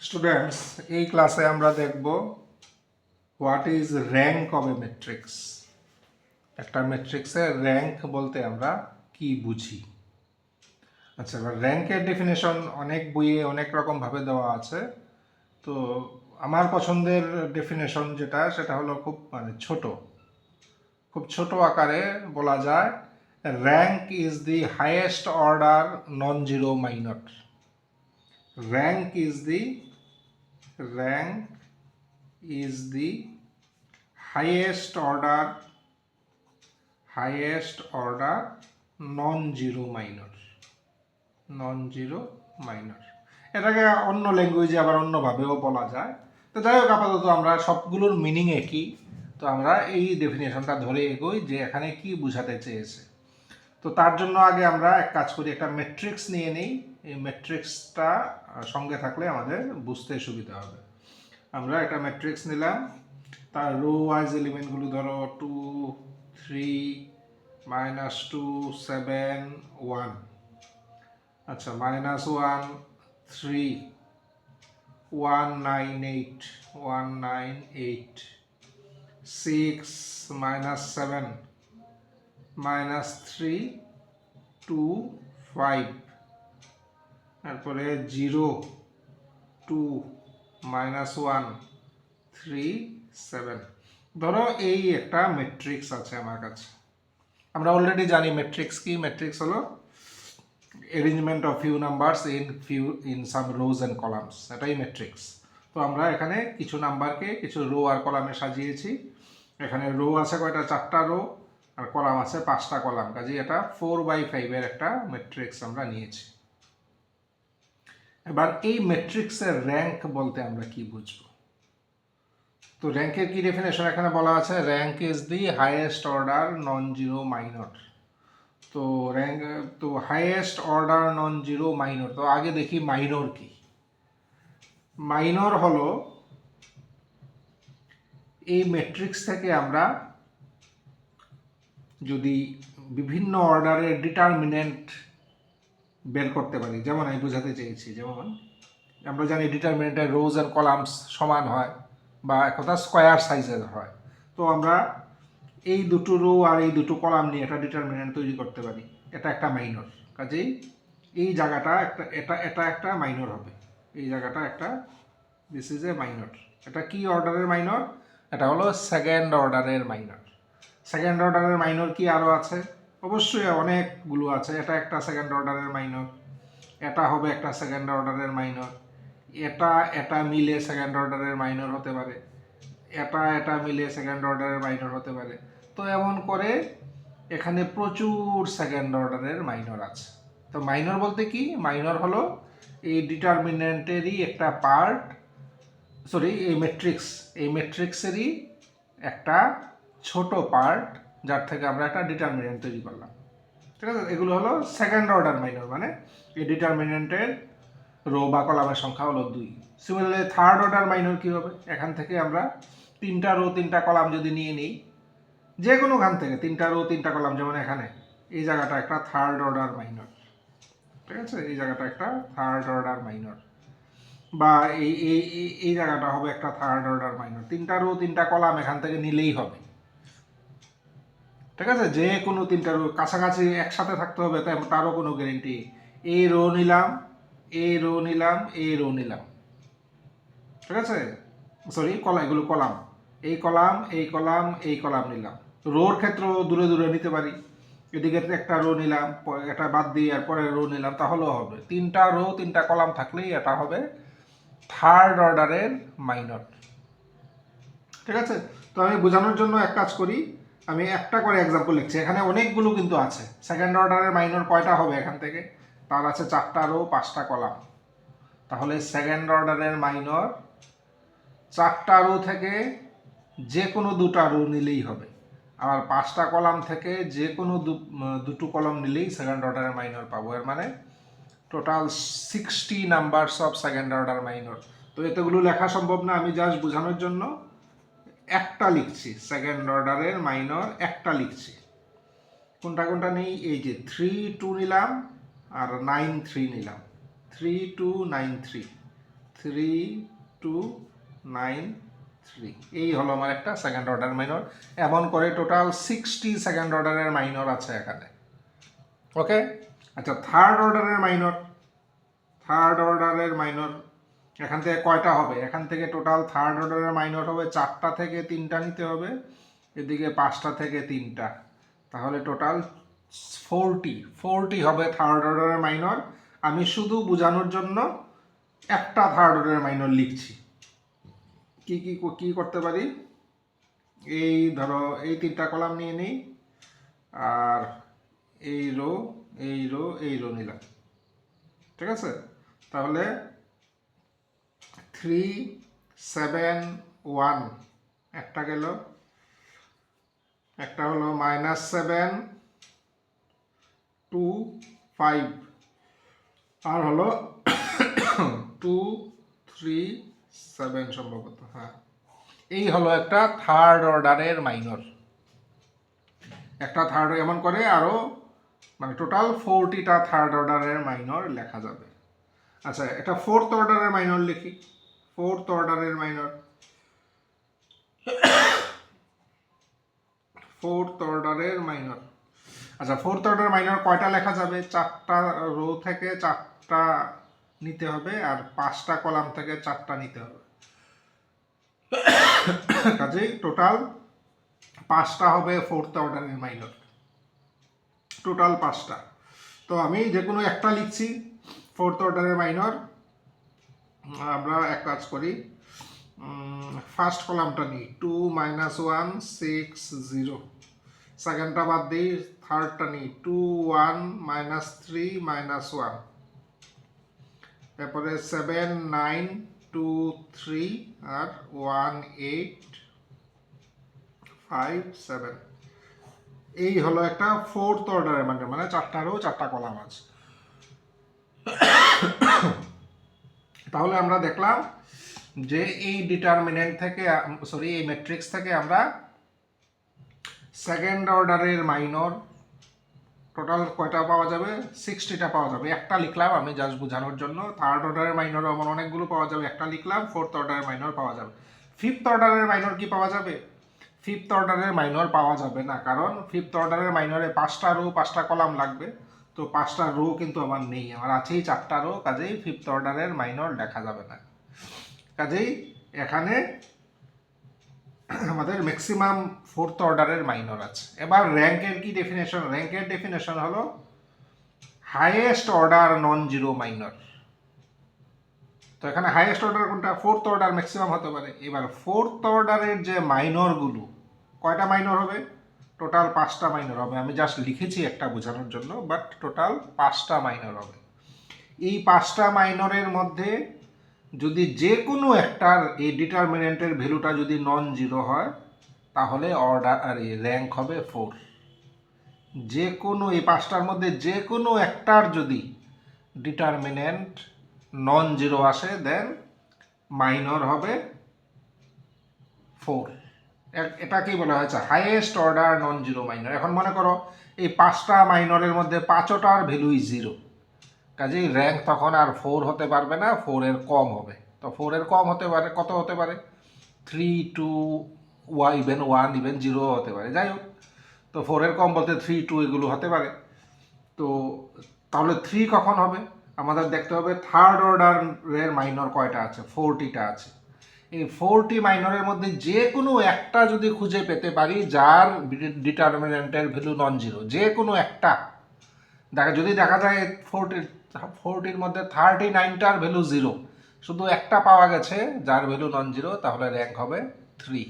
Students, এই ক্লাসে আমরা দেখব what is rank of A matrix. একটা ম্যাট্রিক্সের র্যাঙ্ক বলতে আমরা কি বুঝি। আচ্ছা, এবার র্যাঙ্কের ডেফিনেশন অনেক বইয়ে অনেক রকমভাবে দেওয়া আছে। তো আমার পছন্দের ডেফিনেশন সেটা হলো খুব ছোট আকারে বলা যায়, rank is the highest order non zero minor. Rank is the rank is the highest order non-zero minor। এটাকে অন্য ল্যাঙ্গুয়েজে আবার অন্যভাবেও বলা যায়। তো যাই হোক, আপাতত আমরা সবগুলোর মিনিং একই। তো আমরা এই ডেফিনেশনটা ধরে এগোই যে এখানে কি বোঝাতে চেয়েছে। তো তার জন্য আগে আমরা এক কাজ করি, একটা ম্যাট্রিক্স নিয়ে নিই। এই ম্যাট্রিক্সটা সঙ্গে থাকলে আমাদের বুঝতে সুবিধা হবে। আমরা একটা ম্যাট্রিক্স নিলাম, তার রো ওয়াইজ এলিমেন্টগুলো ধরো 2 3 -2 7 1। আচ্ছা, -1 3 1 9 8 1 9 8 6 -7 -3 2 5। তারপরে 0 2 -1 3 7। ধরো এই একটা ম্যাট্রিক্স আছে আমার কাছে। আমরা অলরেডি জানি ম্যাট্রিক্স কি। ম্যাট্রিক্স হলো arrangement of few numbers in some rose and columns, এটাই ম্যাট্রিক্স। তো আমরা এখানে কিছু নাম্বারকে কিছু রো আর কলামে সাজিয়েছি। এখানে রো আছে কয়টা? 4টা রো, আর কলাম আছে 5টা কলাম। কাজেই এটা 4/5 এর একটা ম্যাট্রিক্স আমরা নিয়েছি। এবার এই ম্যাট্রিক্সের র্যাঙ্ক বলতে আমরা কি বুঝবো? তো র্যাঙ্কের কি ডেফিনেশন এখানে বলা আছে? Rank is the highest order non zero minor. তো highest order non zero minor. তো আগে দেখি মাইনর কি। মাইনর হলো এই ম্যাট্রিক্স থেকে আমরা যদি বিভিন্ন অর্ডারের ডিটারমিনেন্ট বের করতে পারি। যেমন আমি বোঝাতে চেয়েছি, যেমন আমরা জানি ডিটারমিনেন্টের রোজ অ্যান্ড কলামস সমান হয় বা একটা স্কোয়ার সাইজের হয়। তো আমরা এই দুটো রো আর এই দুটো কলাম নিয়ে একটা ডিটারমিনেন্ট তৈরি করতে পারি। এটা একটা মাইনর। কাজেই এই জায়গাটা এটা একটা মাইনর হবে। এই জায়গাটা একটা, দিস ইজ এ মাইনর। এটা কি অর্ডারের মাইনর? এটা হলো সেকেন্ড অর্ডারের মাইনর। সেকেন্ড অর্ডারের মাইনর কি আরও আছে? অবশ্যই অনেকগুলো আছে। এটা একটা সেকেন্ড অর্ডারের মাইনর, এটা হবে একটা সেকেন্ড অর্ডারের মাইনর, এটা মিলে সেকেন্ড অর্ডারের মাইনর হতে পারে, এটা মিলে সেকেন্ড অর্ডারের মাইনর হতে পারে। তো এমন করে এখানে প্রচুর সেকেন্ড অর্ডারের মাইনর আছে। তো মাইনর বলতে কি? মাইনর হলো এই ডিটারমিনেন্টেরই একটা পার্ট, এই ম্যাট্রিক্সেরই একটা ছোট পার্ট, যার থেকে আমরা একটা ডিটারমিনেন্ট তৈরি করলাম। ঠিক আছে? এগুলো হলো সেকেন্ড অর্ডার মাইনর, মানে এই ডিটারমিনেন্টের রো বা কলামের সংখ্যা হলো 2। সিমিলারলি থার্ড অর্ডার মাইনর কি হবে? এখান থেকে আমরা 3টা রো 3টা কলাম যদি নিয়ে নিই, যে কোনো খান থেকে 3টা রো 3টা কলাম, যেমন এখানে এই জায়গাটা একটা থার্ড অর্ডার মাইনর। ঠিক আছে? এই জায়গাটা একটা থার্ড অর্ডার মাইনর, বা এই জায়গাটা হবে একটা থার্ড অর্ডার মাইনর। 3টা রো 3টা কলাম এখান থেকে নিলেই হবে। ঠিক আছে? যে কোনো 3টা রো কাছাকাছি একসাথে থাকতে হবে তারও কোনো গ্যারেন্টি। এই রো নিলাম, এই রো নিলাম, এই রো নিলাম। ঠিক আছে? এগুলো কলাম। এই কলাম, এই কলাম, এই কলাম নিলাম। রোর ক্ষেত্র দূরে দূরে নিতে পারি। এদিকে একটা রো নিলাম, এটা বাদ দিয়ে আর পরে রো নিলাম, তাহলেও হবে। 3টা রো 3টা কলাম থাকলেই এটা হবে থার্ড অর্ডারের মাইনর। ঠিক আছে? তো আমি বোঝানোর জন্য এক কাজ করি, আমি একটা করে এক্সাম্পল লিখছি। এখানে অনেকগুলো কিন্তু আছে। সেকেন্ড অর্ডারের মাইনর কয়টা হবে? এখান থেকে তার আছে 4টা রো 5টা কলাম। তাহলে সেকেন্ড অর্ডারের মাইনর 4টা রো থেকে যে কোনো 2টা রো নিলেই হবে। আর 5টা কলাম থেকে যে কোনো দুটো কলাম নিলেই সেকেন্ড অর্ডারের মাইনর পাবো। এর মানে total 60 numbers of second order minor. তো এতগুলো লেখা সম্ভব না, আমি জাস্ট বোঝানোর জন্য একটা লিখছি। সেকেন্ড অর্ডারের মাইনর একটা লিখছি। কোনটা কোনটা নেই? এই যে 3 2 নিলাম আর 9 3 নিলাম। 3 2 9 3 3293। এই হলো আমার একটা সেকেন্ড অর্ডার মাইনর। এমন করে টোটাল 60 সেকেন্ড অর্ডারের মাইনর আছে এখানে। ওকে, আচ্ছা থার্ড অর্ডারের মাইনর। থার্ড অর্ডারের মাইনর এখান থেকে কয়টা হবে? এখান থেকে টোটাল থার্ড অর্ডারের মাইনর হবে 4টা থেকে 3টা নিতে হবে, এদিকে 5টা থেকে 3টা, তাহলে টোটাল 40 হবে থার্ড অর্ডারের মাইনর। আমি শুধু বোঝানোর জন্য একটা থার্ড অর্ডারের মাইনর লিখছি। কি কি কি করতে পারি? এই ধরো এই 3টা কলাম নিয়ে নিই, আর এই রো এই রো এই রো নিলাম, ঠিক আছে? তাহলে 3 7 1 একটা গেল, একটা হলো -7 2 5, আর হলো 2 3 7 সম্ভবত। হ্যাঁ, এই হলো একটা থার্ড অর্ডারের মাইনর। একটা থার্ড এমন করে আরো মানে টোটাল 40টা থার্ড অর্ডারের মাইনর লেখা যাবে। আচ্ছা, একটা ফোর্থ অর্ডারের মাইনর লিখি। ফোর্থ অর্ডারের মাইনর, ফোর্থ অর্ডারের মাইনর। আচ্ছা, ফোর্থ অর্ডার মাইনর কয়টা লেখা যাবে? 4টা রো থেকে 4টা নিতে হবে, আর 5টা কলাম থেকে 4টা নিতে হবে। কাজেই টোটাল 5টা হবে ফোর্থ অর্ডারের মাইনর, টোটাল 5টা। তো আমি যে কোনো একটা লিখছি ফোর্থ অর্ডারের মাইনর। আমরা এক কাজ করি, ফার্স্ট কলামটা নিই, 2 -1 6 0। সেকেন্ডটা বাদ দিই, থার্ডটা নিই, 2 1 -3 -1। তারপরে 7 9 2 3 আর 1 8 5 7। এই হলো একটা ফোর্থ অর্ডারের মানে 4টারও 4টা কলাম আছে। তাহলে আমরা দেখলাম যে এই ডিটারমিনেন্ট থেকে এই ম্যাট্রিক্স থেকে আমরা সেকেন্ড অর্ডারের মাইনর টোটাল কয়টা পাওয়া যাবে? 60টা পাওয়া যাবে। একটা লিখলাম আমি জাস্ট বোঝানোর জন্য। থার্ড অর্ডারের মাইনর আমার অনেকগুলো পাওয়া যাবে, একটা লিখলাম। ফোর্থ অর্ডারের মাইনর পাওয়া যাবে। ফিফথ অর্ডারের মাইনর কি পাওয়া যাবে? ফিফথ অর্ডারের মাইনর পাওয়া যাবে না, কারণ ফিফথ অর্ডারের মাইনরে 5টা রো 5টা কলাম লাগবে। তো 5টা রো কিন্তু আমার নেই, আমার আছেই 4টা রো, কাজেই ফিফথ অর্ডারের মাইনর দেখা যাবে না। কাজেই এখানে আমাদের ম্যাক্সিমাম ফোর্থ অর্ডারের মাইনর আছে। এবার র্যাঙ্কের কি ডেফিনেশন? র্যাঙ্কের ডেফিনেশন হলো highest order non zero minor. তো এখানে হাইয়েস্ট অর্ডার কোনটা? ফোর্থ অর্ডার ম্যাক্সিমাম হতে পারে। এবার ফোর্থ অর্ডারের যে মাইনরগুলো, কয়টা মাইনর হবে? টোটাল 5টা মাইনর হবে। আমি জাস্ট লিখেছি একটা বোঝানোর জন্য, বাট টোটাল 5টা মাইনর হবে। এই 5টা মাইনরের মধ্যে যদি যে কোনো একটার এই ডিটারমিনেন্টের ভ্যালুটা যদি নন জিরো হয়, তাহলে অর্ডার আর র্যাঙ্ক হবে 4। যে কোনো এই 5টার মধ্যে যে কোনো একটার যদি ডিটারমিনেন্ট নন জিরো আসে, দেন মাইনর হবে 4। এটাকেই বলা হয়েছে highest order non zero minor. এখন মনে করো এই 5টা মাইনরের মধ্যে 5টার ভ্যালুই জিরো, কাজেই র্যাঙ্ক তখন আর 4 হতে পারবে না, 4 এর কম হবে। তো 4 এর কম হতে পারে, কত হতে পারে? 3 2 ইভেন 1 ইভেন 0 হতে পারে। যাই হোক, তো 4 এর কম বলতে 3 2 এগুলো হতে পারে। তো তাহলে 3 কখন হবে? আমাদের দেখতে হবে থার্ড অর্ডারের মাইনর কয়টা আছে? 40টা আছে। এই 40 মাইনরের মধ্যে যে কোনো একটা যদি খুঁজে পেতে পারি যার ডিটারমিনেন্টের ভ্যালু নন জিরো, যে কোনো একটা যদি দেখা যায় 40-র মধ্যে 39টার ভ্যালু জিরো, শুধু একটা পাওয়া গেছে যার ভ্যালু নন জিরো, তাহলে র্যাঙ্ক হবে 3।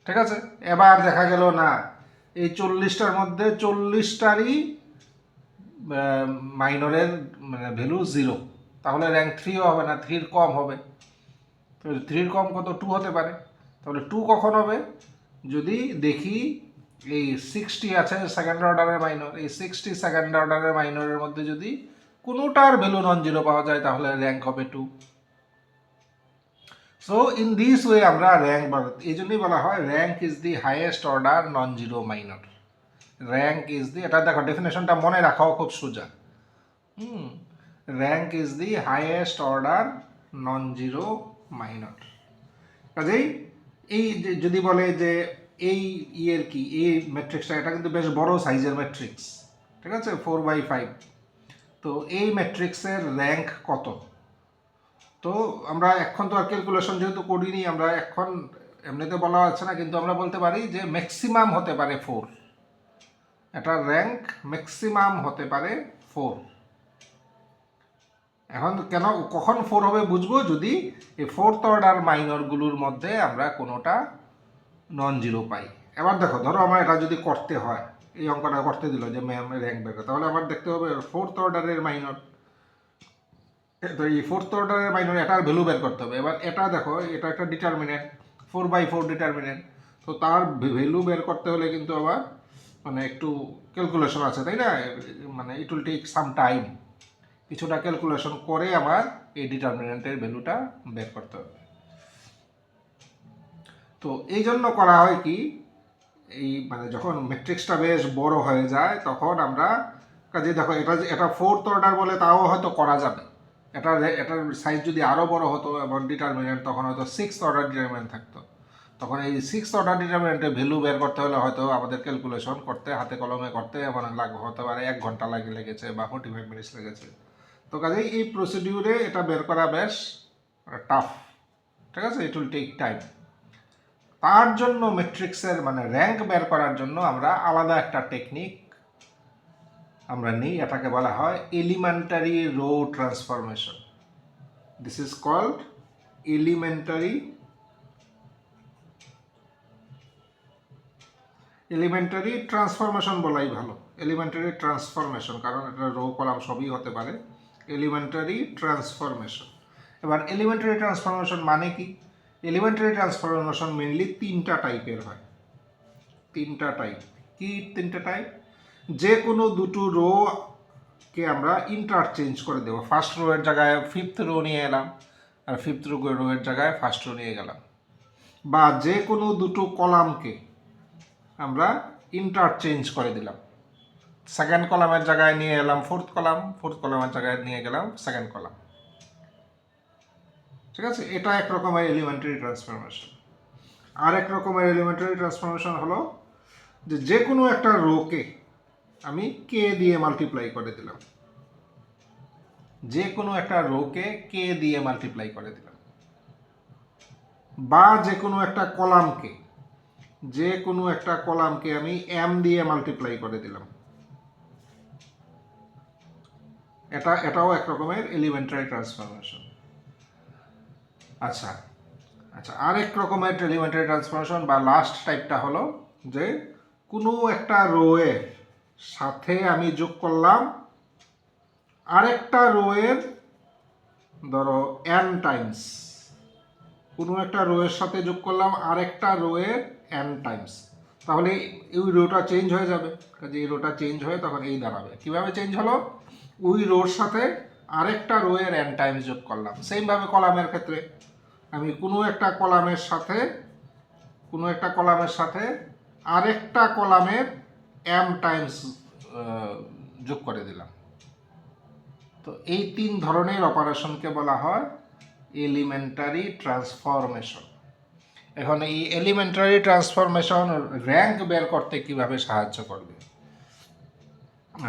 ঠিক আছে? এবার দেখা গেল না, এই 40টার মধ্যে 40টারই মাইনরের ভ্যালু জিরো, তাহলে র্যাঙ্ক 3ও হবে না, 3-র কম হবে। তো 3-র কম কত? 2 হতে পারে। তাহলে 2 কখন হবে? যদি দেখি এই 60 আছে সেকেন্ড অর্ডারের মাইনর, এই 60 সেকেন্ড অর্ডারের মাইনরের মধ্যে যদি কোনোটার ভ্যালু নন জিরো পাওয়া যায়, তাহলে র্যাঙ্ক হবে 2। সো ইন দিস ওয়ে আমরা র্যাঙ্ক, এই জন্যই বলা হয় rank is the highest order non zero minor. Rank is দি, এটা দেখো ডেফিনেশনটা মনে রাখাও খুব সোজা। Rank is the highest order non zero minor. কাজেই এই যদি বলে যে এই ইয়ের কি এই ম্যাট্রিক্সটা, এটা কিন্তু বেশ বড় সাইজের ম্যাট্রিক্স, ঠিক আছে, 4/5। তো এই ম্যাট্রিক্সের র্যাঙ্ক কত? তো আমরা এখন তো আর ক্যালকুলেশন যেহেতু করিনি, আমরা এখন এমনিতে বলা হচ্ছে না, কিন্তু আমরা বলতে পারি যে ম্যাক্সিমাম হতে পারে 4। এটার র্যাঙ্ক ম্যাক্সিমাম হতে পারে 4। এখন কেন কখন 4 হবে বুঝবো, যদি এই ফোর্থ অর্ডার মাইনরগুলোর মধ্যে আমরা কোনোটা নন জিরো পাই। এবার দেখো, ধরো আমার এটা যদি করতে হয়, এই অঙ্কটা করতে দিল যে ম্যাম র্যাঙ্ক বের, তাহলে আমার দেখতে হবে ফোর্থ অর্ডারের মাইনর। তো এই ফোর্থ অর্ডারের মাইনর এটার ভ্যালু বের করতে হবে। এবার এটা দেখো, এটা একটা ডিটারমিনেন্ট, 4/4 ডিটারমিনেন্ট। তো তার ভ্যালু বের করতে হলে কিন্তু আবার মানে একটু ক্যালকুলেশন আছে, তাই না? মানে it will take some time, কিছুটা ক্যালকুলেশন করে আমার এই ডিটারমিনেন্টের ভ্যালুটা বের করতে হবে। তো এই জন্য করা হয় কি, এই মানে যখন ম্যাট্রিক্সটা বেশ বড় হয়ে যায় তখন আমরা কাজে দেখো, এটা ফোর্থ অর্ডার বলে তাও হয়তো করা যাবে। এটার সাইজ যদি আরও বড় হতো এবং ডিটারমিনেন্ট, তখন হয়তো 6th অর্ডার ডিটারমিনেন্ট থাকতো। তখন এই 6th অর্ডার ডিটারমিনেন্টের ভ্যালু বের করতে হলে হয়তো আমাদের ক্যালকুলেশন করতে, হাতে কলমে করতে এমন হতে পারে 1 ঘন্টা লেগেছে বা 45 মিনিটস লেগেছে। তো কাজেই এই প্রসিডিউরে এটা বের করা বেশ টাফ, ঠিক আছে, ইট উইল টেক টাইম। তার জন্য ম্যাট্রিক্সের মানে র্যাঙ্ক বের করার জন্য আমরা আলাদা একটা টেকনিক আমরা নিই, এটাকে বলা হয় elementary row transformation. This is called elementary transformation বলাই ভালো, এলিমেন্টারি ট্রান্সফরমেশন, কারণ এটা রো কলাম সবই হতে পারে। Elementary transformation. এবার এলিমেন্টারি ট্রান্সফরমেশন মানে কি? এলিমেন্টারি ট্রান্সফরমেশন মেনলি 3টা টাইপের হয়। 3টা টাইপ। কি 3টা টাইপ? যে কোনো দুটো রো কে আমরা ইন্টারচেঞ্জ করে দেবো। ফার্স্ট রো এর জায়গায় 5th রো নিয়ে এলাম, আর 5th রো এর জায়গায় ফার্স্ট রো নিয়ে গেলাম। বা যে কোনো দুটো কলামকে আমরা ইন্টারচেঞ্জ করে দিলাম। সেকেন্ড কলামের জায়গায় নিয়ে এলাম ফোর্থ কলাম, ফোর্থ কলামের জায়গায় নিয়ে গেলাম সেকেন্ড কলাম, ঠিক আছে? এটা এক রকমের এলিমেন্টারি ট্রান্সফরমেশন। আর এক রকমের এলিমেন্টারি ট্রান্সফরমেশন হলো যে কোনো একটা রোকে আমি কে দিয়ে মাল্টিপ্লাই করে দিলাম, যে কোনো একটা রোকে কে দিয়ে মাল্টিপ্লাই করে দিলাম। বা যে কোনো একটা কলামকে আমি এম দিয়ে মাল্টিপ্লাই করে দিলাম। এটাও এক রকমের এলিমেন্টারি ট্রান্সফরমেশন। আচ্ছা, আরেক রকমের এলিমেন্টারি ট্রান্সফরমেশন বা লাস্ট টাইপটা হলো যে কোনো একটা রোয়ের সাথে আমি যোগ করলাম আরেকটা রোয়ের, ধরো n টাইমস, কোনো একটা রোয়ের সাথে যোগ করলাম আরেকটা রোয়ের n টাইমস, তাহলে ওই রোটা চেঞ্জ হয়ে যাবে। কাজে এই রোটা চেঞ্জ হয়ে তখন এই দাঁড়াবে। কিভাবে চেঞ্জ হলো? ওই রোর সাথে আরেকটা রোয়ের n টাইমস যোগ করলাম। সেমভাবে কলামের ক্ষেত্রে আমি কোনো একটা কলামের সাথে আরেকটা কলামের m টাইমস যোগ করে দিলাম। তো এই 3 ধরনের অপারেশনকে বলা হয় এলিমেন্টারি ট্রান্সফরমেশন। এখন এই এলিমেন্টারি ট্রান্সফরমেশন র্যাঙ্ক বের করতে কিভাবে সাহায্য করবে?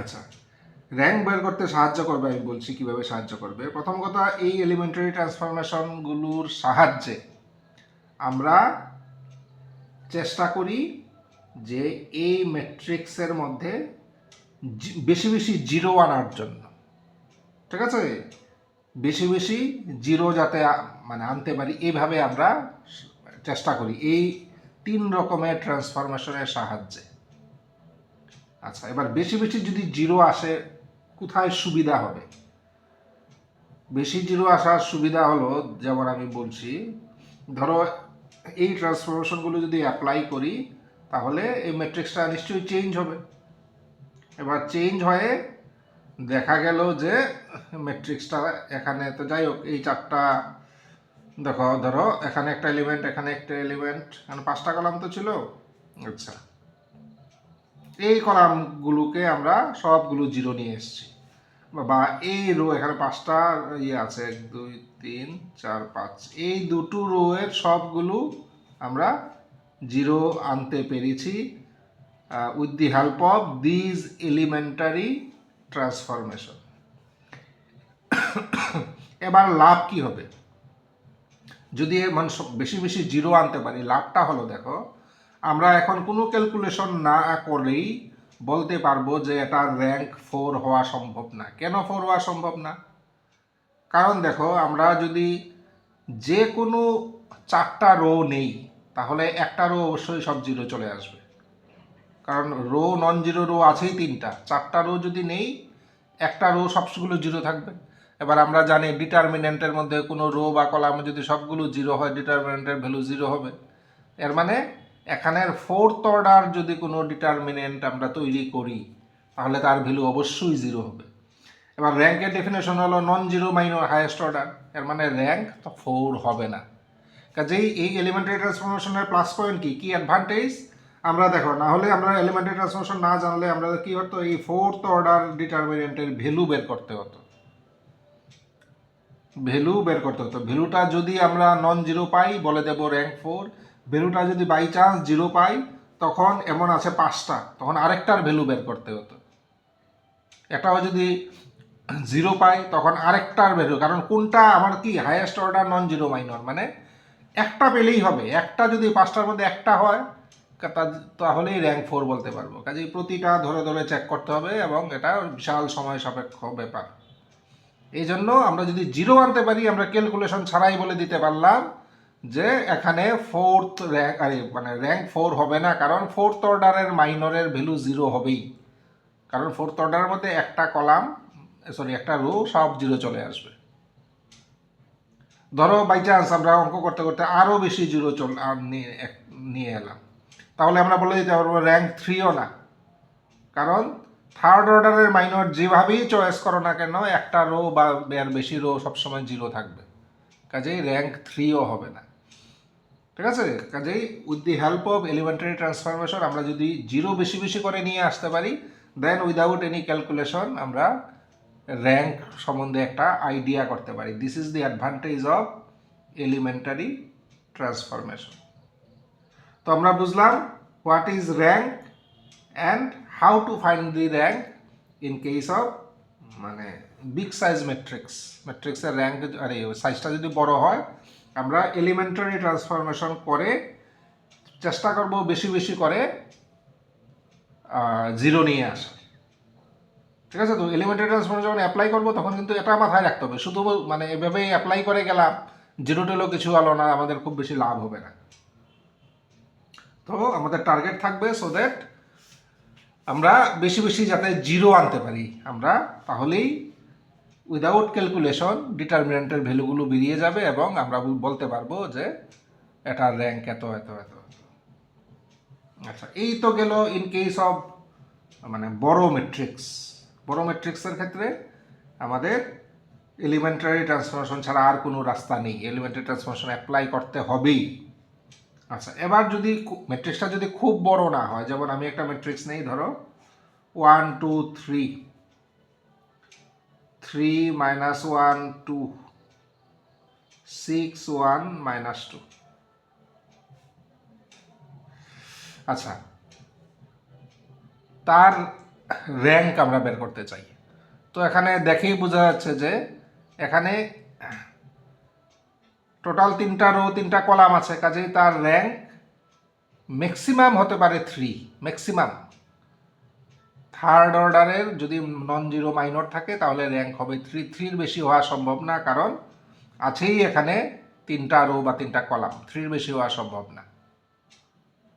আচ্ছা, র্যাঙ্ক বের করতে সাহায্য করবে, আমি বলছি কিভাবে সাহায্য করবে। প্রথম কথা, এই এলিমেন্টারি ট্রান্সফরমেশনগুলোর সাহায্যে আমরা চেষ্টা করি যে এই ম্যাট্রিক্সের মধ্যে বেশি বেশি জিরো আনার জন্য, ঠিক আছে? বেশি বেশি জিরো যাতে মানে আনতে পারি, এইভাবে আমরা চেষ্টা করি এই 3 রকমের ট্রান্সফরমেশনের সাহায্যে। আচ্ছা, এবার বেশি বেশি যদি জিরো আসে কোথায় সুবিধা হবে? বেশি জিরো আসার সুবিধা হলো, যেমন আমি বলছি, ধরো এই ট্রান্সফরমেশনগুলো যদি অ্যাপ্লাই করি তাহলে এই ম্যাট্রিক্সটা নিশ্চয়ই চেঞ্জ হবে। এবার চেঞ্জ হয়ে দেখা গেল যে ম্যাট্রিক্সটা এখানে, তো যাই হোক, এই 4টা দেখো, ধরো এখানে একটা এলিমেন্ট, এখানে একটা এলিমেন্ট, এখানে 5টা কলাম তো ছিল। আচ্ছা, এই কলামগুলোকে আমরা সবগুলো জিরো নিয়ে এসেছি। বা এই রো এখানে 5টা ইয়ে আছে, 1 2 3 4 5, এই দুটো রো এর সবগুলো আমরা জিরো আনতে পেরেছি with the help of these elementary transformation. এবার লাভ কি হবে যদি মানে বেশি বেশি জিরো আনতে পারি? লাভটা হলো, দেখো আমরা এখন কোনো ক্যালকুলেশন না করেই বলতে পারবো যে এটার র্যাঙ্ক 4 হওয়া সম্ভব না। কেন 4 হওয়া সম্ভব না? কারণ দেখো আমরা যদি যে কোনো 4টা রো নেই তাহলে একটা রো অবশ্যই সব জিরো চলে আসবে, কারণ রো নন জিরো রো আছেই 3টা। 4টা রো যদি নেই একটা রো সবগুলো জিরো থাকবে। এবার আমরা জানি ডিটারমিনেন্টের মধ্যে কোনো রো বা কলামে যদি সবগুলো জিরো হয় ডিটারমিনেন্টের ভ্যালু জিরো হবে। এর মানে এখানের 4th অর্ডার যদি কোনো ডিটারমিনেন্ট আমরা তৈরি করি তাহলে তার ভ্যালু অবশ্যই জিরো হবে। এবার র্যাঙ্কের ডেফিনেশন হলো নন জিরো মাইনর হাইয়েস্ট অর্ডার, এর মানে র্যাঙ্ক তো 4 হবে না। কাজেই এই এলিমেন্টারি ট্রান্সফরমেশনের প্লাস পয়েন্ট কি কি অ্যাডভান্টেজ আমরা দেখো, না হলে আমরা এলিমেন্টারি ট্রান্সফরমেশন না জানলে আমরা কি হতো, এই 4th অর্ডার ডিটারমিনেন্টের ভ্যালু বের করতে হতো। ভ্যালুটা যদি আমরা নন জিরো পাই বলে দেব র্যাঙ্ক 4। ভ্যালুটা যদি বাই চান্স জিরো পাই তখন এমন আছে 5টা, তখন আরেকটার ভ্যালু বের করতে হতো। এটাও যদি জিরো পাই তখন আরেকটার ভ্যালু, কারণ কোনটা আমার কি highest order non zero minor, মানে একটা পেলেই হবে। একটা যদি 5টার মধ্যে একটা হয় তাহলেই র্যাঙ্ক 4 বলতে পারবো। কাজেই প্রতিটা ধরে ধরে চেক করতে হবে এবং এটা বিশাল সময় সাপেক্ষ ব্যাপার। এই জন্য আমরা যদি জিরো আনতে পারি আমরা ক্যালকুলেশন ছাড়াই বলে দিতে পারলাম যে এখানে 4th র্যাঙ্ক মানে র্যাঙ্ক 4 হবে না, কারণ 4th অর্ডারের মাইনরের ভ্যালু জিরো হবেই, কারণ 4th অর্ডারের মধ্যে একটা কলাম একটা রো সব জিরো চলে আসবে। ধরো বাই চান্স আমরা অঙ্ক করতে করতে আরও বেশি জিরো নিয়ে এলাম, তাহলে আমরা বলে দিতে পারবো র্যাঙ্ক 3ও না, কারণ 3rd অর্ডারের মাইনর যেভাবেই চয়েস করো না কেন একটা রো বা এর বেশি রো সবসময় জিরো থাকবে, কাজেই র্যাঙ্ক 3ও হবে না। ঠিক আছে? কাজেই with the help of elementary transformation আমরা যদি জিরো বেশি বেশি করে নিয়ে আসতে পারি দেন উইদাউট এনি ক্যালকুলেশন আমরা র্যাঙ্ক সম্বন্ধে একটা আইডিয়া করতে পারি। This is the advantage of elementary transformation. তো আমরা বুঝলাম what is rank and how to find the rank in case of মানে বিগ সাইজ ম্যাট্রিক্সের র্যাঙ্ক সাইজটা যদি বড় হয় আমরা এলিমেন্টারি ট্রান্সফরমেশন করে চেষ্টা করব বেশি বেশি করে জিরো নিয়ে আসা। ঠিক আছে? তো এলিমেন্টারি ট্রান্সফরমেশন যখন অ্যাপ্লাই করবো তখন কিন্তু এটা মাথায় রাখতে হবে, শুধু মানে এভাবেই অ্যাপ্লাই করে গেলাম জিরো টেলো কিছু হলো না, আমাদের খুব বেশি লাভ হবে না। তো আমাদের টার্গেট থাকবে সো দ্যাট আমরা বেশি বেশি যাতে জিরো আনতে পারি আমরা, তাহলেই উইদাউট ক্যালকুলেশন ডিটারমিনেন্টের ভ্যালুগুলো বেরিয়ে যাবে এবং আমরা বলতে পারবো যে এটার র্যাঙ্ক এত এত এত। আচ্ছা, এই তো গেল ইন কেস অফ মানে বড় ম্যাট্রিক্সের ক্ষেত্রে আমাদের এলিমেন্টারি ট্রান্সফরমেশন ছাড়া আর কোনো রাস্তা নেই, এলিমেন্টারি ট্রান্সফরমেশন অ্যাপ্লাই করতে হবেই। আচ্ছা, এবার যদি ম্যাট্রিক্সটা যদি খুব বড় না হয়, যেমন আমি একটা ম্যাট্রিক্স নেই, ধরো 1 2 3 3 -1 2 6 1 -2। আচ্ছা, তার র্যাঙ্ক আমরা বের করতে চাই। তো এখানে দেখেই বোঝা যাচ্ছে যে এখানে টোটাল 3টা রো 3টা কলাম আছে, কাজেই তার র্যাঙ্ক ম্যাক্সিমাম হতে পারে 3, ম্যাক্সিমাম। 3rd অর্ডারের যদি নন জিরো মাইনর থাকে তাহলে র্যাঙ্ক হবে 3, 3-র বেশি হওয়া সম্ভব না, কারণ আছেই এখানে 3টা রো বা 3টা কলাম, 3-র বেশি হওয়া সম্ভব না।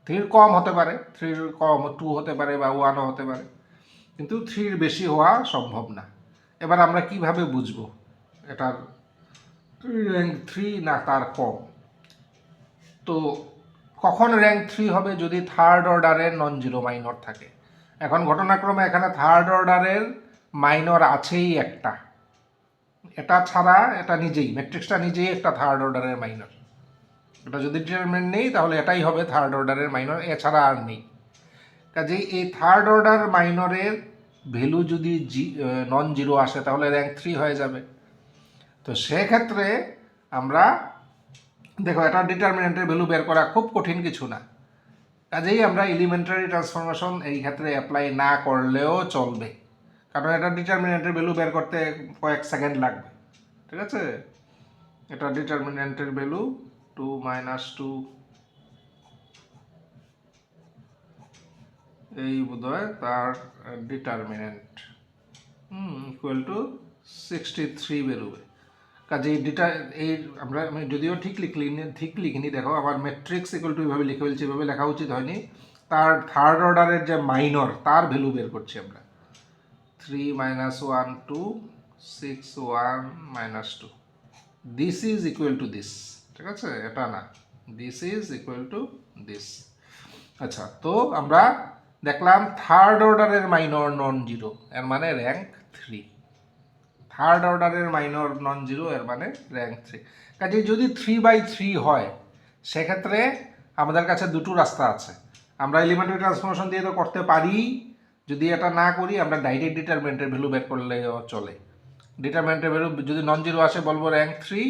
3-র কম হতে পারে, 3-র কম 2 হতে পারে বা 1ও হতে পারে, কিন্তু 3-র বেশি হওয়া সম্ভব না। এবার আমরা কিভাবে বুঝবো এটার র্যাঙ্ক 3 না তার কম? তো কখন র্যাঙ্ক 3 হবে? যদি 3rd অর্ডারের নন জিরো মাইনর থাকে। এখন ঘটনাক্রমে এখানে 3rd অর্ডারের মাইনর আছেই একটা, এটা ছাড়া এটা নিজেই ম্যাট্রিক্সটা নিজেই একটা 3rd অর্ডারের মাইনর। এটা যদি ডিটারমিনেন্ট নেই তাহলে এটাই হবে 3rd অর্ডারের মাইনর, এছাড়া আর নেই। কাজেই এই 3rd অর্ডার মাইনরের ভ্যালু যদি নন জিরো আসে তাহলে র্যাঙ্ক 3 হয়ে যাবে। তো সেক্ষেত্রে আমরা দেখো এটা ডিটারমিনেন্টের ভ্যালু বের করা খুব কঠিন কিছু না, কাজেই আমরা এলিমেন্টারি ট্রান্সফরমেশন এই ক্ষেত্রে অ্যাপ্লাই না করলেও চলবে, কারণ এটা ডিটারমিনেন্টের ভ্যালু বের করতে কয়েক সেকেন্ড লাগবে। ঠিক আছে, এটা ডিটারমিনেন্টের ভ্যালু 2 - 2 এই বোধহয় তার ডিটারমিনেন্ট ইকুয়াল টু 63 বেরোবে। কাজে এই আমি যদিও ঠিক লিখিনি, দেখো আমার ম্যাট্রিক্স ইকুয়াল টু এইভাবে লিখে ফেলছি, এভাবে লেখা উচিত হয়নি। তার থার্ড অর্ডারের যে মাইনর তার ভ্যালু বের করছি আমরা। 3 - 1 2 6 1 - 2 this is equal to this. ঠিক আছে, এটা না, this is equal to this. আচ্ছা, তো আমরা দেখলাম থার্ড অর্ডারের মাইনর নন জিরো, এর মানে র্যাঙ্ক 3। থার্ড অর্ডারের মাইনর নন জিরো, এর মানে র্যাঙ্ক 3। কাজে যদি 3/3 হয় সেক্ষেত্রে আমাদের কাছে দুটো রাস্তা আছে। আমরা এলিমেন্টারি ট্রান্সফরমেশন দিয়ে তো করতে পারি, যদি এটা না করি আমরা ডাইরেক্ট ডিটারমিনেন্টের ভ্যালু বের করলেও চলে। ডিটারমিনেন্টের ভ্যালু যদি নন জিরো আসে বলবো র্যাঙ্ক 3,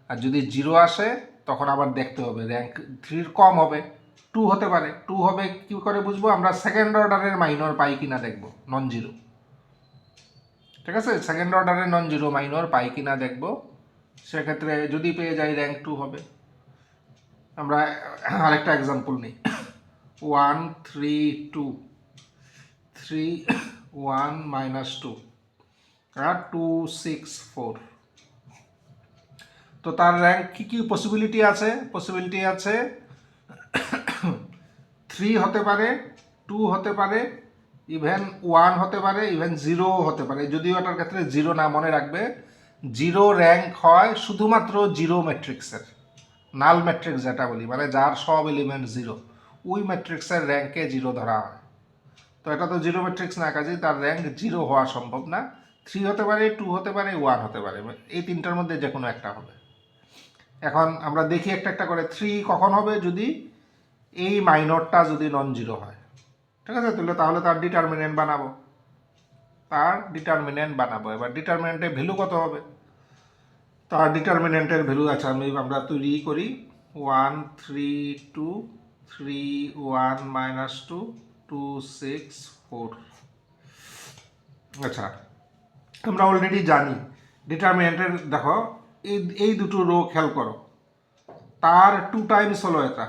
আর যদি জিরো আসে তখন আবার দেখতে হবে র্যাঙ্ক 3 কম হবে, 2 হতে পারে। 2 হবে কী করে বুঝবো? আমরা সেকেন্ড অর্ডারের মাইনর পাই কিনা দেখবো, নন জিরো। ঠিক আছে, সেকেন্ড অর্ডারের নন জিরো মাইনর পাই কিনা দেখবো, সেক্ষেত্রে যদি পেয়ে যাই র্যাঙ্ক 2 হবে। আমরা আরেকটা এক্সাম্পল নিই, 1 3 2 3 1 - 2 আর 2 6 4। তো তার র্যাঙ্ক কী কী পসিবিলিটি আছে? পসিবিলিটি আছে 3 হতে পারে, 2 হতে পারে, ইভেন 1 হতে পারে, ইভেন 0 হতে পারে। যদিও এটার ক্ষেত্রে 0 না, মনে রাখবে 0 র্যাঙ্ক হয় শুধুমাত্র 0 ম্যাট্রিক্সের, নাল ম্যাট্রিক্স যেটা বলি, মানে যার সব এলিমেন্ট 0, ওই ম্যাট্রিক্সের র্যাঙ্কে 0 ধরা হয়। তো এটা তো 0 ম্যাট্রিক্স না, কাজেই তার র্যাঙ্ক 0 হওয়া সম্ভব না। 3 হতে পারে, 2 হতে পারে, 1 হতে পারে, এই তিনটার মধ্যে যে কোনো একটা হবে। এখন আমরা দেখি একটা একটা করে। 3 কখন হবে? যদি এই মাইনরটা যদি নন জিরো হয়। ঠিক আছে, তাহলে তার ডিটারমিনেন্ট বানাবো, এবার ডিটারমিনেন্টের ভ্যালু কত হবে? তার ডিটারমিনেন্টের ভ্যালু আছে, আমরা তৈরি করি। 1 3 2 3 1 - 2 2 6 4। আচ্ছা, আমরা অলরেডি জানি ডিটারমিনেন্টের, দেখো এই দুটো রো খেয়াল করো, তার 2 টাইমস হলো এটা,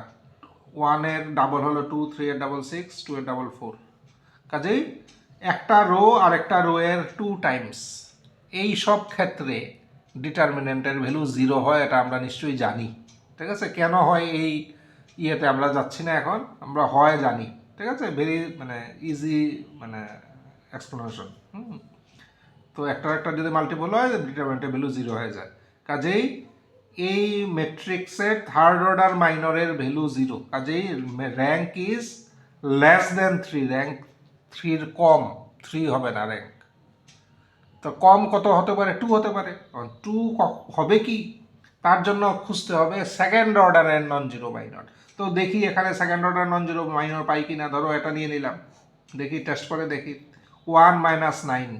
1 এর ডাবল হলো 2, 3 এর ডাবল 6, 2 এর ডাবল 4। কাজেই একটা রো আর একটা রো এর 2 টাইমস। এই সব ক্ষেত্রে ডিটারমিনেন্টের ভ্যালু 0 হয়, এটা আমরা নিশ্চয়ই জানি। ঠিক আছে, কেন হয় এই ইয়েতে আমরা যাচ্ছি না এখন, আমরা হয় জানি। ঠিক আছে, ভেরি ইজি এক্সপ্লেনেশন। তো একটা যদি মাল্টিপল হয় ডিটারমিনেন্টের ভ্যালু 0 হয়ে যায়। কাজেই এই ম্যাট্রিক্সের থার্ড অর্ডার মাইনরের ভ্যালু 0, কাজেই rank is less than 3, rank 3 কম, 3 হবে না র্যাঙ্ক। তো কম কত হতে পারে? 2 হতে পারে। 2 হবে কি, তার জন্য খুঁজতে হবে সেকেন্ড অর্ডারের নন জিরো মাইনর। তো দেখি এখানে second order non zero minor পাই কিনা। ধরো এটা নিয়ে নিলাম, দেখি টেস্ট করে দেখি। 1 - 9,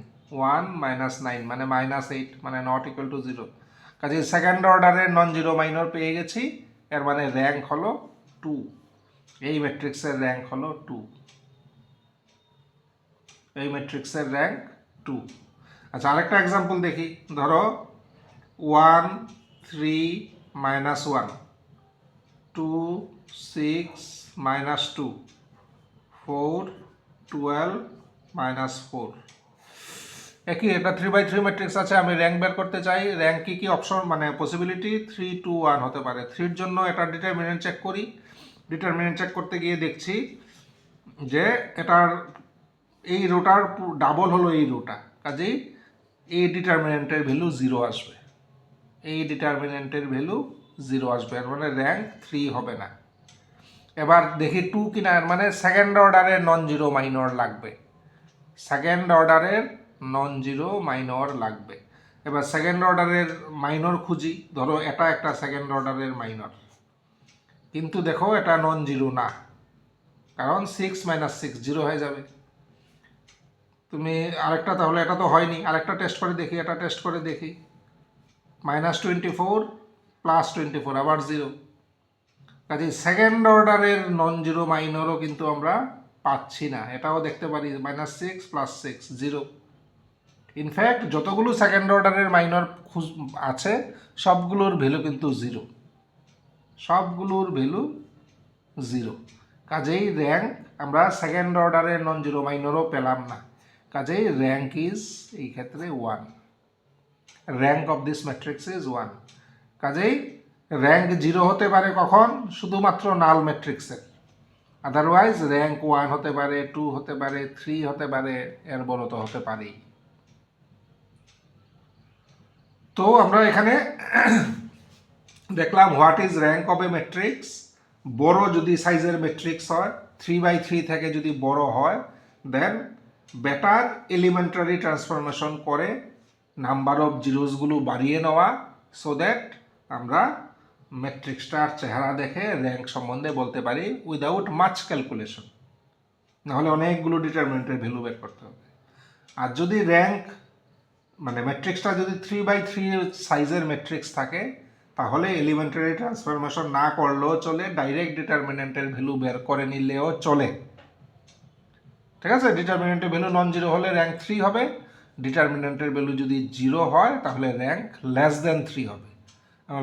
1 - 9 মানে -8, মানে নট ইকুয়াল টু 0। কাজে সেকেন্ড অর্ডারের নন জিরো মাইনর পেয়ে গেছি, এর মানে র্যাঙ্ক হলো 2। এই ম্যাট্রিক্সের র্যাঙ্ক হলো 2, এই ম্যাট্রিক্সের র্যাঙ্ক 2। আচ্ছা, আরেকটা এক্সাম্পল দেখি। ধরো 1 3 - 1 2 6 - 2 4 12 - 4। একই, এটা 3/3 ম্যাট্রিক্স আছে। আমি র্যাঙ্ক বের করতে চাই। র্যাঙ্ক কি অপশন, পসিবিলিটি 3 2 1 হতে পারে। 3 এর জন্য এটা ডিটারমিনেন্ট চেক করি। ডিটারমিনেন্ট চেক করতে গিয়ে দেখছি যে এটার এই রোটার ডাবল হলো এই রোটা, কাজেই এই ডিটারমিনেন্টের ভ্যালু 0 আসবে, এই ডিটারমিনেন্টের ভ্যালু 0 আসবে, এর মানে র্যাঙ্ক 3 হবে না। এবার দেখি 2 কিনা, এর মানে সেকেন্ড অর্ডারের নন জিরো মাইনর লাগবে, সেকেন্ড অর্ডারের নন জিরো মাইনর লাগবে। এবার সেকেন্ড অর্ডারের মাইনর খুঁজি। ধরো এটা একটা সেকেন্ড অর্ডারের মাইনর, কিন্তু দেখো এটা নন জিরো না, কারণ 6 - 6 0 হয়ে যাবে। তুমি আরেকটা, তাহলে এটা তো হয়নি, আরেকটা টেস্ট করে দেখি, এটা টেস্ট করে দেখি। -24 +24 আবার 0। কাজে সেকেন্ড অর্ডারের নন জিরো মাইনরও কিন্তু আমরা পাচ্ছি না। এটাও দেখতে পারি -6 +6 0। ইনফ্যাক্ট যতগুলো সেকেন্ড অর্ডারের মাইনর আছে সবগুলোর ভ্যালু কিন্তু 0, সবগুলোর ভ্যালু 0। কাজেই র্যাঙ্ক আমরা সেকেন্ড অর্ডারের নন জিরো মাইনরও পেলাম না। কাজেই র্যাঙ্ক ইজ এই ক্ষেত্রে 1। Rank of this matrix is 1। কাজেই র্যাঙ্ক 0 হতে পারে কখন? শুধুমাত্র নাল ম্যাট্রিক্সের। আদারওয়াইজ র্যাঙ্ক 1 হতে পারে, 2 হতে পারে, 3 হতে পারে, এর বড় তো হতে পারেই। তো আমরা এখানে দেখলাম what is rank of A matrix. বড় যদি সাইজের ম্যাট্রিক্স হয়, 3/3 থেকে যদি বড় হয়, দেন বেটার এলিমেন্টারি ট্রান্সফরমেশন করে নাম্বার অফ জিরোসগুলো বাড়িয়ে নেওয়া, সো দ্যাট আমরা ম্যাট্রিক্সটার চেহারা দেখে র্যাঙ্ক সম্বন্ধে বলতে পারি উইদাউট মাচ ক্যালকুলেশন। নাহলে অনেকগুলো ডিটারমিনেন্টের ভ্যালু বের করতে হবে। আর যদি র্যাঙ্ক মানে ম্যাট্রিক্সটা যদি 3/3 সাইজের ম্যাট্রিক্স থাকে, তাহলে এলিমেন্টারি ট্রান্সফরমেশন না করলেও চলে, ডাইরেক্ট ডিটারমিনেন্টের ভ্যালু বের করে নিলেও চলে। ঠিক আছে? ডিটারমিনেন্টের ভ্যালু নন জিরো হলে র্যাঙ্ক 3 হবে, ডিটারমিনেন্টের ভ্যালু যদি 0 হয় তাহলে র্যাঙ্ক <3 হবে।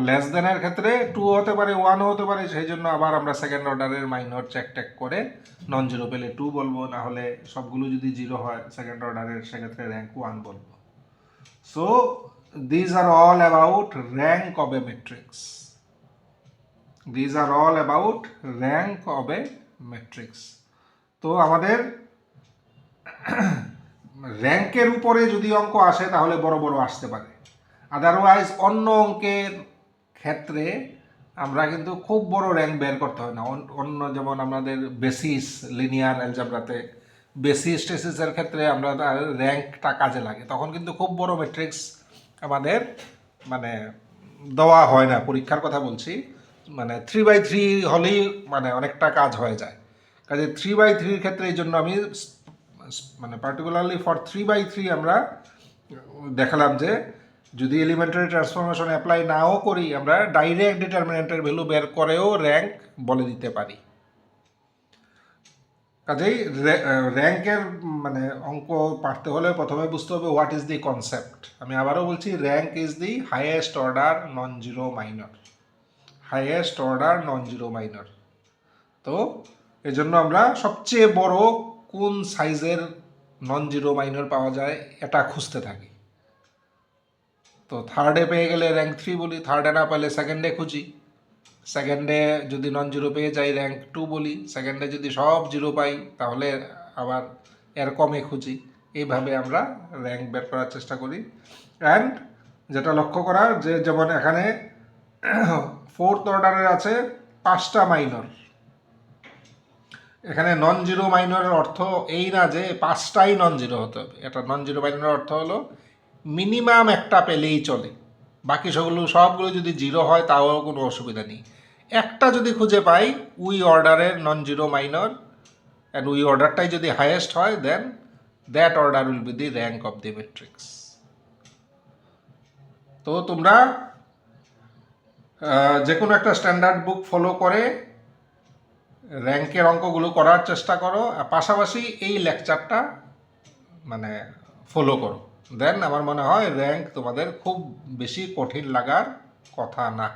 লেস দেনের ক্ষেত্রে 2 হতে পারে, 1 হতে পারে, সেই জন্য আবার আমরা সেকেন্ড অর্ডারের মাইনর চেক টেক করে নন জিরো পেলে 2 বলবো, না হলে সবগুলো যদি 0 হয় সেকেন্ড অর্ডারের, সেক্ষেত্রে র্যাঙ্ক 1 বলবো। So these are all about rank of a matrix. These are all about rank of a matrix. তো আমাদের র্যাঙ্কের উপরে যদি অঙ্ক আসে তাহলে বড় বড় আসতে পারে। আদারওয়াইজ অন্য অঙ্কের ক্ষেত্রে আমরা কিন্তু খুব বড় র্যাঙ্ক বের করতে হয় না। অন্য যেমন আমাদের বেসিস লিনিয়ার অ্যালজেব্রাতে বেসিস টেসিসের ক্ষেত্রে আমরা র্যাঙ্কটা কাজে লাগে, তখন কিন্তু খুব বড় ম্যাট্রিক্স আমাদের মানে দেওয়া হয় না। পরীক্ষার কথা বলছি, মানে 3/3 হলেই মানে অনেকটা কাজ হয়ে যায়। কাজে 3/3 ক্ষেত্রে এই জন্য আমি মানে পার্টিকুলারলি ফর 3/3 আমরা দেখালাম যে যদি এলিমেন্টারি ট্রান্সফরমেশন অ্যাপ্লাই নাও করি, আমরা ডাইরেক্ট ডিটারমিনেন্টের ভ্যালু বের করেও র্যাঙ্ক বলে দিতে পারি। কাজেই র্যাঙ্কের মানে অঙ্ক পারতে হলে প্রথমে বুঝতে হবে হোয়াট ইজ দি কনসেপ্ট। আমি আবারও বলছি, rank is the highest order non zero minor, highest order non zero minor. তো এজন্য আমরা সবচেয়ে বড় কোন সাইজের নন জিরো মাইনর পাওয়া যায় এটা খুঁজতে থাকি। তো থার্ডে পেয়ে গেলে র্যাঙ্ক 3 বলি, থার্ডে না পেলে সেকেন্ডে খুঁজি, সেকেন্ডে যদি নন জিরো পেয়ে যাই র্যাঙ্ক 2 বলি, সেকেন্ডে যদি সব জিরো পাই তাহলে আবার এর কমে খুঁজি। এইভাবে আমরা র্যাঙ্ক বের করার চেষ্টা করি। অ্যান্ড যেটা লক্ষ্য করার, যে যেমন এখানে 4th অর্ডারের আছে 5টা মাইনর, এখানে নন জিরো মাইনরের অর্থ এই না যে 5টাই নন জিরো হতে হবে। এটা নন জিরো মাইনরের অর্থ হলো মিনিমাম একটা পেলেই চলে, বাকি সবগুলো যদি জিরো হয় তাও কোনো অসুবিধা নেই। একটা যদি খুঁজে পাই উই অর্ডারের নন জিরো মাইনর, অ্যান্ড উই অর্ডারটাই যদি হাইয়েস্ট হয়, then that order will be the rank of the matrix. তো তোমরা যে কোনো একটা স্ট্যান্ডার্ড বুক ফলো করে র্যাঙ্কের অঙ্কগুলো করার চেষ্টা করো, আর পাশাপাশি এই লেকচারটা মানে ফলো করো। দেন আমার মনে হয় র্যাঙ্ক তোমাদের খুব বেশি কঠিন লাগার কথা না।